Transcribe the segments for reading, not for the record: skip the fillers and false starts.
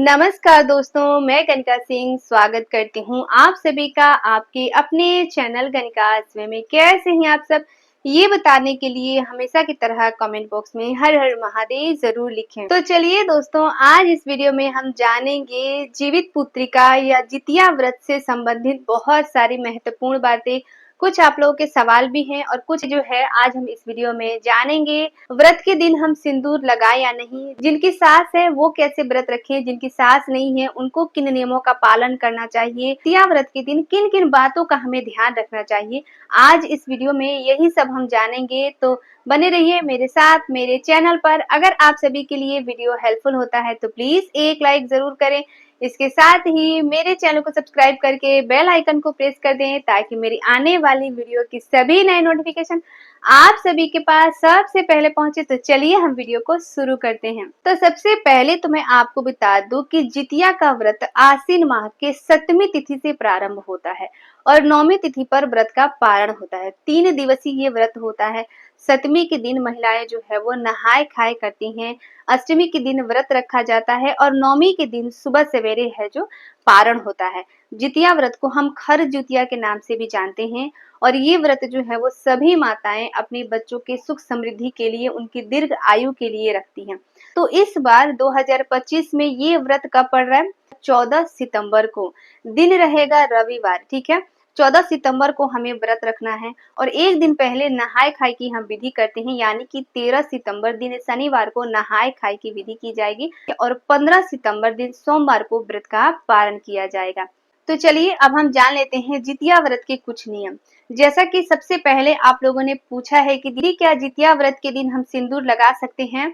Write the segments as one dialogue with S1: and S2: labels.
S1: नमस्कार दोस्तों, मैं गणिका सिंह स्वागत करती हूँ आप सभी का आपके अपने चैनल गणिका में। कैसे हैं आप सब, ये बताने के लिए हमेशा की तरह कमेंट बॉक्स में हर हर महादेव जरूर लिखें। तो चलिए दोस्तों, आज इस वीडियो में हम जानेंगे जीवित पुत्रिका या जितिया व्रत से संबंधित बहुत सारी महत्वपूर्ण बातें। कुछ आप लोगों के सवाल भी हैं और कुछ जो है आज हम इस वीडियो में जानेंगे। व्रत के दिन हम सिंदूर लगाएं या नहीं, जिनकी सास है वो कैसे व्रत रखें, जिनकी सास नहीं है उनको किन नियमों का पालन करना चाहिए, जितिया व्रत के दिन किन किन बातों का हमें ध्यान रखना चाहिए, आज इस वीडियो में यही सब हम जानेंगे। तो बने रहिए मेरे साथ मेरे चैनल पर। अगर आप सभी के लिए वीडियो हेल्पफुल होता है तो प्लीज एक लाइक जरूर करें। इसके साथ ही मेरे चैनल को सब्सक्राइब करके बेल आइकन को प्रेस कर दें ताकि मेरी आने वाली वीडियो की सभी नए नोटिफिकेशन आप सभी के पास सबसे पहले पहुंचे। तो चलिए हम वीडियो को शुरू करते हैं। तो सबसे पहले तो मैं आपको बता दूं कि जितिया का व्रत आश्विन माह के 7वीं तिथि से प्रारंभ होता है और 9वीं तिथि पर व्रत का पारण होता है। 3 दिवसीय ये व्रत होता है। 7वीं के दिन महिलाएं जो है वो नहाए खाए करती हैं, अष्टमी के दिन व्रत रखा जाता है और 9वीं के दिन सुबह सवेरे है जो पारण होता है। जितिया व्रत को हम खर जितिया के नाम से भी जानते हैं और ये व्रत जो है वो सभी माताएं अपने बच्चों के सुख समृद्धि के लिए, उनकी दीर्घ आयु के लिए रखती हैं। तो इस बार 2025 में ये व्रत कब पड़ रहा है? 14 सितंबर को, दिन रहेगा रविवार। ठीक है, 14 सितंबर को हमें व्रत रखना है और एक दिन पहले नहाए खाए की हम विधि करते हैं, यानी कि 13 सितंबर दिन शनिवार को नहाए खाए की विधि की जाएगी और 15 सितंबर दिन सोमवार को व्रत का पारण किया जाएगा। तो चलिए अब हम जान लेते हैं जितिया व्रत के कुछ नियम। जैसा कि सबसे पहले आप लोगों ने पूछा है कि दीदी क्या जितिया व्रत के दिन हम सिंदूर लगा सकते हैं?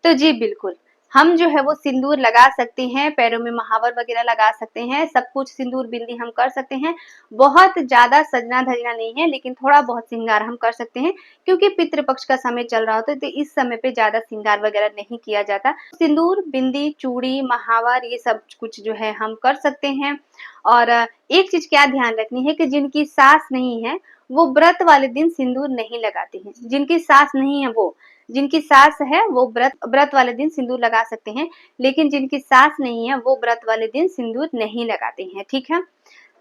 S1: तो जी बिल्कुल, हम जो है वो सिंदूर लगा सकते हैं, पैरों में महावर वगैरह लगा सकते हैं, सब कुछ सिंदूर बिंदी हम कर सकते हैं। बहुत ज्यादा सजना धजना नहीं है, लेकिन थोड़ा बहुत श्रृंगार हम कर सकते हैं क्योंकि पितृपक्ष का समय चल रहा होता है, तो इस समय पे ज्यादा श्रृंगार वगैरह नहीं किया जाता। सिंदूर बिंदी चूड़ी महावर ये सब कुछ जो है हम कर सकते हैं। और एक चीज क्या ध्यान रखनी है कि जिनकी सास नहीं है वो व्रत वाले दिन सिंदूर नहीं लगाते हैं। जिनकी सास नहीं है वो, जिनकी सास है वो व्रत वाले दिन सिंदूर लगा सकते हैं, लेकिन जिनकी सास नहीं है वो व्रत वाले दिन सिंदूर नहीं लगाते हैं। ठीक है,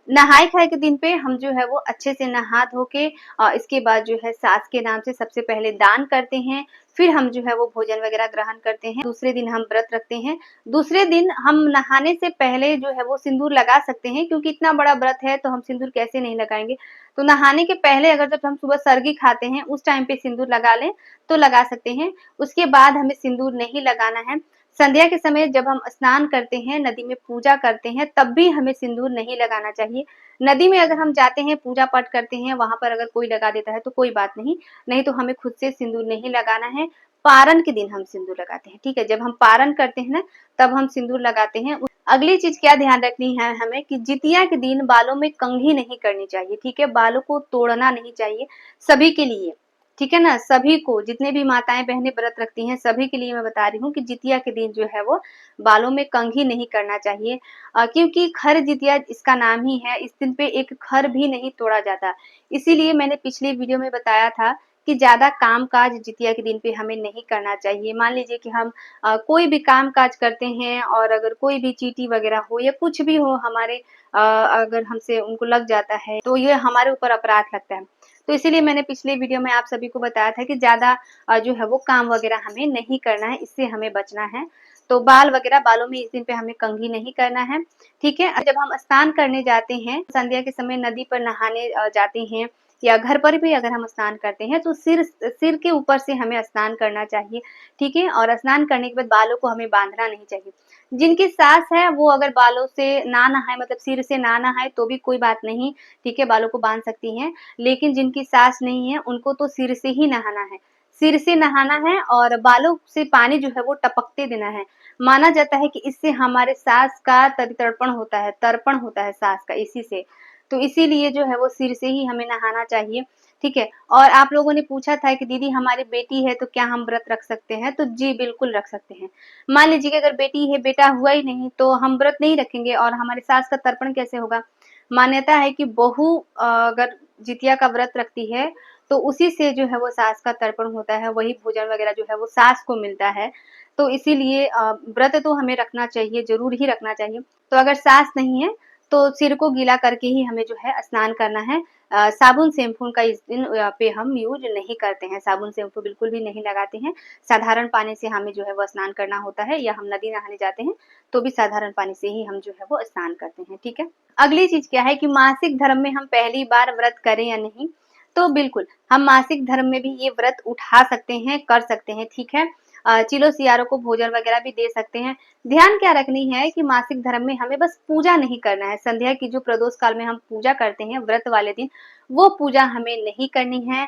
S1: नहाए खाए के दिन पे हम जो है वो अच्छे से नहा धो के इसके बाद जो है सास के नाम से सबसे पहले दान करते हैं, फिर हम जो है वो भोजन वगैरह ग्रहण करते हैं। दूसरे दिन हम व्रत रखते हैं। दूसरे दिन हम नहाने से पहले जो है वो सिंदूर लगा सकते हैं, क्योंकि इतना बड़ा व्रत है तो हम सिंदूर कैसे नहीं लगाएंगे। तो नहाने के पहले अगर जब हम सुबह सरगी खाते हैं उस टाइम पे सिंदूर लगा लें तो लगा सकते हैं। उसके बाद हमें सिंदूर नहीं लगाना है। संध्या के समय जब हम स्नान करते हैं, नदी में पूजा करते हैं, तब भी हमें सिंदूर नहीं लगाना चाहिए। नदी में अगर हम जाते हैं, पूजा पाठ करते हैं, वहां पर अगर कोई लगा देता है तो कोई बात नहीं, नहीं तो हमें खुद से सिंदूर नहीं लगाना है। पारण के दिन हम सिंदूर लगाते हैं। ठीक है, जब हम पारण करते हैं ना तब हम सिंदूर लगाते हैं। अगली चीज क्या ध्यान रखनी है हमें कि जितिया के दिन बालों में कंघी नहीं करनी चाहिए। ठीक है, बालों को तोड़ना नहीं चाहिए सभी के लिए। ठीक है ना, सभी को, जितने भी माताएं बहनें व्रत रखती हैं सभी के लिए मैं बता रही हूँ कि जितिया के दिन जो है वो बालों में कंघी नहीं करना चाहिए, क्योंकि खर जितिया इसका नाम ही है। इस दिन पे एक खर भी नहीं तोड़ा जाता। इसीलिए मैंने पिछले वीडियो में बताया था कि ज्यादा काम काज जितिया के दिन पे हमें नहीं करना चाहिए। मान लीजिए कि हम कोई भी काम काज करते हैं और अगर कोई भी चीटी वगैरह हो या कुछ भी हो हमारे अगर हमसे उनको लग जाता है तो ये हमारे ऊपर अपराध लगता है। तो इसीलिए मैंने पिछले वीडियो में आप सभी को बताया था कि ज्यादा जो है वो काम वगैरह हमें नहीं करना है, इससे हमें बचना है। तो बाल वगैरह, बालों में इस दिन पे हमें कंघी नहीं करना है। ठीक है, जब हम स्नान करने जाते हैं, संध्या के समय नदी पर नहाने जाते हैं या घर पर भी अगर हम स्नान करते हैं तो सिर के ऊपर से हमें स्नान करना चाहिए। ठीक है, और स्नान करने के बाद बालों को हमें बांधना नहीं चाहिए। जिनकी सास है वो अगर बालों से ना नहाए, मतलब सिर से ना नहाए तो भी कोई बात नहीं। ठीक है, बालों को बांध सकती हैं। लेकिन जिनकी सास नहीं है उनको तो सिर से ही नहाना है, सिर से नहाना है और बालों से पानी जो है वो टपकते देना है। माना जाता है कि इससे हमारे सास का तर्पण होता है, तर्पण होता है सास का इसी से। तो इसीलिए जो है वो सिर से ही हमें नहाना चाहिए। ठीक है, और आप लोगों ने पूछा था कि दीदी हमारी बेटी है तो क्या हम व्रत रख सकते हैं? तो जी बिल्कुल रख सकते हैं। मान लीजिए कि अगर बेटी है, बेटा हुआ ही नहीं, तो हम व्रत नहीं रखेंगे और हमारे सास का तर्पण कैसे होगा? मान्यता है कि बहू अगर जितिया का व्रत रखती है तो उसी से जो है वो सास का तर्पण होता है, वही भोजन वगैरह जो है वो सास को मिलता है। तो इसीलिए व्रत तो हमें रखना चाहिए, ज़रूर ही रखना चाहिए। तो अगर साँस नहीं है, तो सिर को गीला करके ही हमें जो है स्नान करना है। साबुन शैम्पू का इस दिन पे हम यूज़ नहीं करते हैं, साबुन शैम्पू बिल्कुल भी नहीं लगाते हैं। साधारण पानी से हमें जो है वो स्नान करना होता है, या हम नदी नहाने जाते हैं, तो भी साधारण पानी से ही हम जो है वो स्नान करते हैं, ठीक है? अगली चीज़ क्या है कि मासिक धर्म में हम पहली बार व्रत करें या नहीं? तो बिल्कुल, हम मासिक धर्म में भी ये व्रत उठा सकते हैं, कर सकते हैं, ठीक है? चिलो सियारों को भोजन वगैरह भी दे सकते हैं। ध्यान क्या रखनी है कि मासिक धर्म में हमें बस पूजा नहीं करना है, संध्या की जो प्रदोष काल में हम पूजा करते हैं व्रत वाले दिन, वो पूजा हमें नहीं करनी है।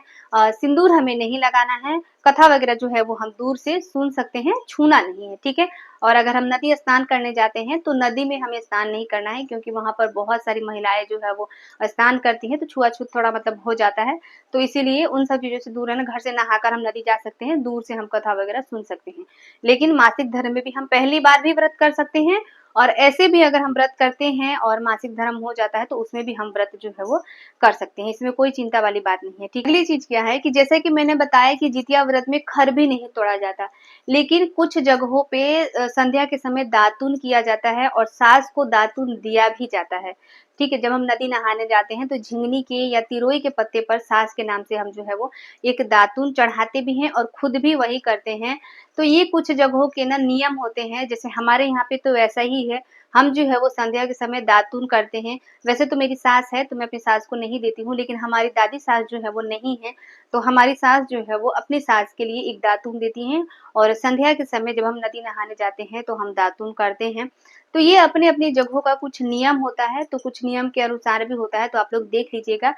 S1: सिंदूर हमें नहीं लगाना है, कथा वगैरह जो है वो हम दूर से सुन सकते हैं, छूना नहीं है, ठीक है? और अगर हम नदी स्नान करने जाते हैं, तो नदी में हमें स्नान नहीं करना है, क्योंकि वहाँ पर बहुत सारी महिलाएँ जो है वो स्नान करती हैं, तो छुआ-छूत थोड़ा मतलब हो जाता है। तो इसीलिए उन सब चीज़ों से दूर रहना, घर से नहाकर हम नदी जा सकते हैं, दूर से हम कथा वगैरह सुन सकते हैं। लेकिन मासिक धर्म में भी हम पहली बार भी व्रत कर सकते हैं, और ऐसे भी अगर हम व्रत करते हैं और मासिक धर्म हो जाता है, तो उसमें भी हम व्रत जो है वो कर सकते हैं। इसमें कोई चिंता वाली बात नहीं है, ठीक है? अगली चीज़ क्या है कि जैसे कि मैंने बताया कि जितिया व्रत में खर भी नहीं तोड़ा जाता, लेकिन कुछ जगहों पे संध्या के समय दातून किया जाता है और सास को दातून दिया भी जाता है। ठीक है, जब हम नदी नहाने जाते हैं, तो झिंगनी के या तिरोई के पत्ते पर सास के नाम से हम जो है वो एक दातून चढ़ाते भी हैं और खुद भी वही करते हैं। तो ये कुछ जगहों के ना नियम होते हैं, जैसे हमारे यहाँ पे तो वैसा ही है। हम जो है वो संध्या के समय दातून करते हैं। वैसे तो मेरी सास है, तो मैं अपनी सास को नहीं देती हूँ, लेकिन हमारी दादी सास जो है वो नहीं है, तो हमारी सास जो है वो अपनी सास के लिए एक दातून देती हैं, और संध्या के समय जब हम नदी नहाने जाते हैं, तो हम दातून करते हैं। तो ये अपनी-अपनी जगहों का कुछ नियम होता है, तो कुछ नियम के अनुसार भी होता है, तो आप लोग देख लीजिएगा।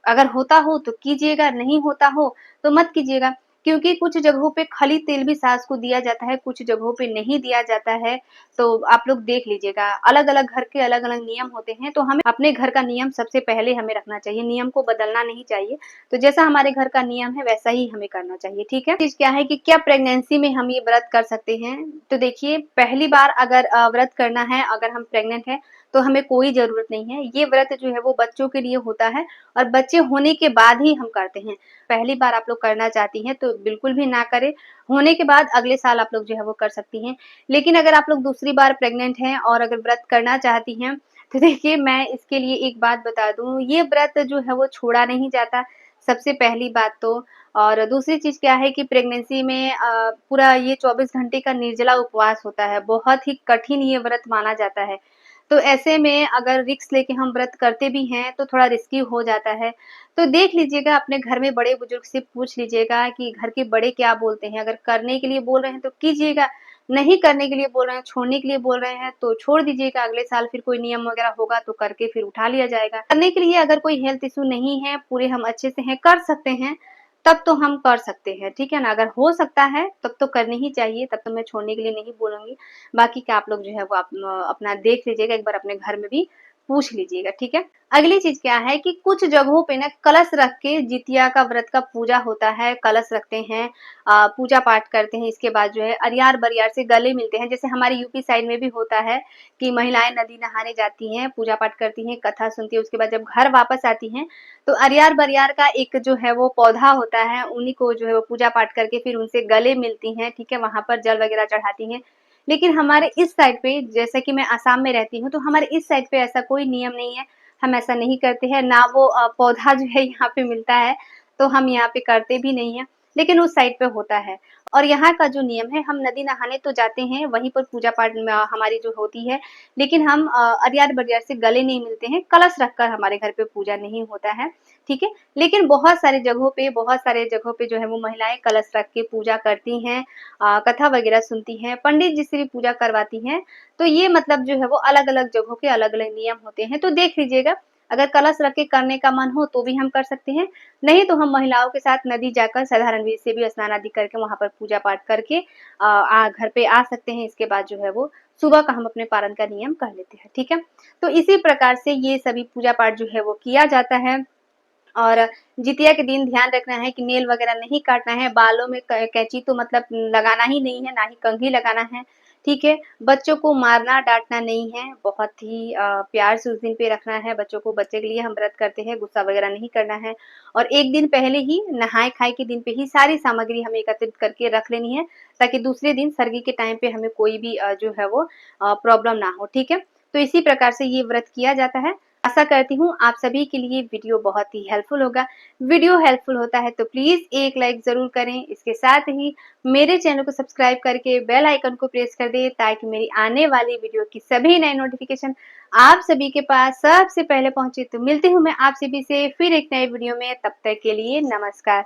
S1: अगर होता हो तो कीजिएगा, नहीं होता हो तो मत कीजिएगा। क्योंकि कुछ जगहों पे खली तेल भी सास को दिया जाता है, कुछ जगहों पे नहीं दिया जाता है, तो आप लोग देख लीजिएगा। अलग-अलग घर के अलग-अलग नियम होते हैं, तो हमें अपने घर का नियम सबसे पहले हमें रखना चाहिए, नियम को बदलना नहीं चाहिए। तो जैसा हमारे घर का नियम है, वैसा ही हमें करना चाहिए, ठीक है? चीज़ क्या है कि क्या प्रेगनेंसी में हम ये व्रत कर सकते हैं? तो देखिए, पहली बार अगर व्रत करना है, अगर हम प्रेग्नेंट हैं, तो हमें कोई ज़रूरत नहीं है। ये व्रत जो है वो बच्चों के लिए होता है, और बच्चे होने के बाद ही हम करते हैं। पहली बार आप लोग करना चाहती हैं, तो बिल्कुल भी ना करें। होने के बाद अगले साल आप लोग जो है वो कर सकती हैं। लेकिन अगर आप लोग दूसरी बार प्रेग्नेंट हैं और अगर व्रत करना चाहती हैं, तो देखिए, मैं इसके लिए एक बात बता दूँ, ये व्रत जो है वो छोड़ा नहीं जाता, सबसे पहली बात तो। और दूसरी चीज़ क्या है कि प्रेगनेंसी में पूरा ये 24 घंटे का निर्जला उपवास होता है, बहुत ही कठिन ये व्रत माना जाता है। तो ऐसे में अगर रिस्क लेके हम व्रत करते भी हैं, तो थोड़ा रिस्की हो जाता है। तो देख लीजिएगा, अपने घर में बड़े-बुजुर्ग से पूछ लीजिएगा कि घर के बड़े क्या बोलते हैं, अगर करने के लिए बोल रहे हैं तो कीजिएगा, नहीं करने के लिए बोल रहे हैं, छोड़ने के लिए बोल रहे हैं, तो छोड़ दीजिएगा, अगले साल फिर कोई नियम वगैरह होगा तो करके फिर उठा लिया जाएगा। करने के लिए अगर कोई हेल्थ इश्यू नहीं है, पूरे हम अच्छे से हैं, कर सकते हैं, तब तो हम कर सकते हैं, ठीक है ना? अगर हो सकता है, तब तो करनी ही चाहिए, तब तो मैं छोड़ने के लिए नहीं बोलूँगी। बाकी का आप लोग जो है वो अपना देख लीजिएगा, एक बार अपने घर में भी पूछ लीजिएगा, ठीक है? अगली चीज़ क्या है कि कुछ जगहों पे ना कलश रख के जितिया का व्रत का पूजा होता है, कलश रखते हैं, पूजा-पाठ करते हैं, इसके बाद जो है अरियार-बरियार से गले मिलते हैं। जैसे हमारे यूपी साइड में भी होता है कि महिलाएँ नदी नहाने जाती हैं, पूजा-पाठ करती हैं, कथा सुनती हैं, उसके बाद जब घर वापस आती हैं, तो अरियार-बरियार का एक जो है वो पौधा होता है, उन्हीं को जो है वो पूजा-पाठ करके फिर उनसे गले मिलती हैं, ठीक है? वहाँ पर जल वगैरह चढ़ाती हैं। लेकिन हमारे इस साइड पे, जैसे कि मैं आसाम में रहती हूँ, तो हमारे इस साइड पे ऐसा कोई नियम नहीं है, हम ऐसा नहीं करते हैं, ना वो पौधा जो है यहाँ पे मिलता है, तो हम यहाँ पे करते भी नहीं हैं, लेकिन उस साइड पे होता है। और यहाँ का जो नियम है, हम नदी नहाने तो जाते हैं, वहीं पर पूजा-पाठ में हमारी जो होती है, लेकिन हम अरियार-बरियार से गले नहीं मिलते हैं, कलश रखकर हमारे घर पे पूजा नहीं होता है, ठीक है? लेकिन बहुत सारे जगहों पे जो है वो महिलाएँ कलश रख के पूजा करती हैं, कथा वगैरह सुनती हैं, पंडित जी से भी पूजा करवाती हैं। तो ये मतलब जो है वो अलग-अलग जगहों के अलग-अलग नियम होते हैं, तो देख लीजिएगा, अगर कलश रख के करने का मन हो तो भी हम कर सकते हैं, नहीं तो हम महिलाओं के साथ नदी जाकर साधारण विधि से भी स्नान आदि करके वहाँ पर पूजा-पाठ करके घर पे आ सकते हैं। इसके बाद जो है वो सुबह का हम अपने पारण का नियम कर लेते हैं, ठीक है? तो इसी प्रकार से ये सभी पूजा-पाठ जो है वो किया जाता है। और जितिया के दिन ध्यान रखना है कि नेल वगैरह नहीं काटना है, बालों में क कैंची तो मतलब लगाना ही नहीं है, ना ही कंघी लगाना है, ठीक है? बच्चों को मारना, डाँटना नहीं है, बहुत ही प्यार से उस दिन पे रखना है बच्चों को, बच्चे के लिए हम व्रत करते हैं, गुस्सा वगैरह नहीं करना है और 1 दिन पहले ही नहाए-खाए के दिन पे ही सारी सामग्री हमें एकत्रित करके रख लेनी है, ताकि दूसरे दिन सर्गी के टाइम पे हमें कोई भी जो है वो प्रॉब्लम ना हो, ठीक है? तो इसी प्रकार से ये व्रत किया जाता है। आशा करती हूँ आप सभी के लिए वीडियो बहुत ही हेल्पफुल होगा। वीडियो हेल्पफुल होता है तो प्लीज़ एक लाइक ज़रूर करें। इसके साथ ही मेरे चैनल को सब्सक्राइब करके बेल आइकन को प्रेस कर दें ताकि मेरी आने वाली वीडियो की सभी नए नोटिफ़िकेशन आप सभी के पास सबसे पहले पहुँचे। तो मिलती हूँ मैं आप सभी से फिर एक नए वीडियो में, तब तक के लिए नमस्कार।